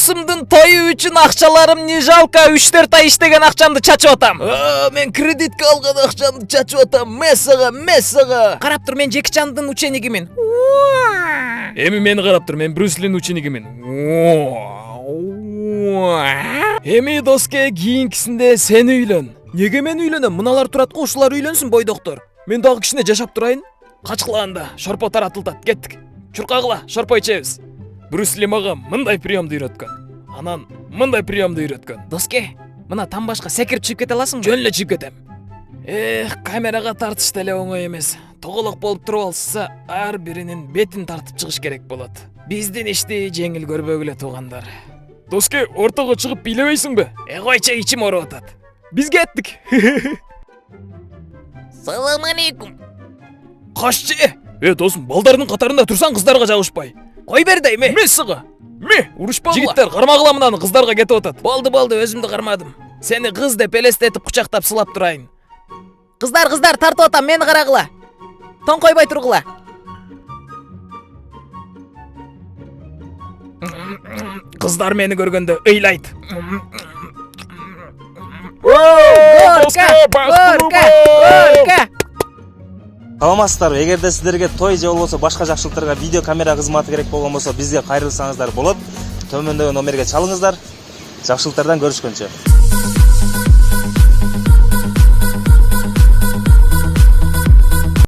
досумдун тою үчүн акчаларым не жалко, 3-4 ай иштеген акчамды чачып атам. Мен кредитке алган акчамды чачып атам. Мессага. Карап тур, мен Джеки Чандын ученикимин. Эми мени карап тур, мен Брюс Линин ученикимин. Эми доске кийинкисинде сен үйлөн. Неге мен үйлөнөм? Мыналар турат го, ушулар үйлөнсүн бойдоктор. Мен дагы кичине жашап турайын. Качкылаанда шорпо таратылдат, кеттик. Чуркагыла, шорпо ичебиз. Брюс Ли мага мындай приемду үйрөткөн. Анан мындай приемду үйрөткөн. Доске, мына там башка секирип чыгып кете аласың? Жөн эле чыгып кетем. Камерага тартыш деле оңой эмес. Тоголок болуп туруп алса, ар биринин бетин тартып чыгыш керек болот. Биздин ишти жеңил көрбөгүлө туугандар. Доске, ортого чыгып бийлебейсиңби? Койчу, ичим ооруп атат. Биз кеттик. Салам алейкум. Кашчы. Досум, балдардын катарында турсаң кыздарга жабышпай. Кой бер дейме. Мессага. Урушпагыла. Жигиттер, кармагыла мынаны, кыздарга кетип атат. Болду, өзүмдү кармадым. Сени кыз деп элестетип кучактап сылап турайын. Кыздар, тартып атам, мени карагыла. Тоң койбой тургула. Кыздар мени көргөндө ыйлайт. Горка. Саламатсыздарбы? Эгерде сиздерге той же болбосо башка жакшылыктарга видео камера кызматы керек болгон болсо, бизге кайрылсаңыздар болот. Төмөндөгү номерге чалыңыздар. Жакшылыктардан көрүшкөнчө.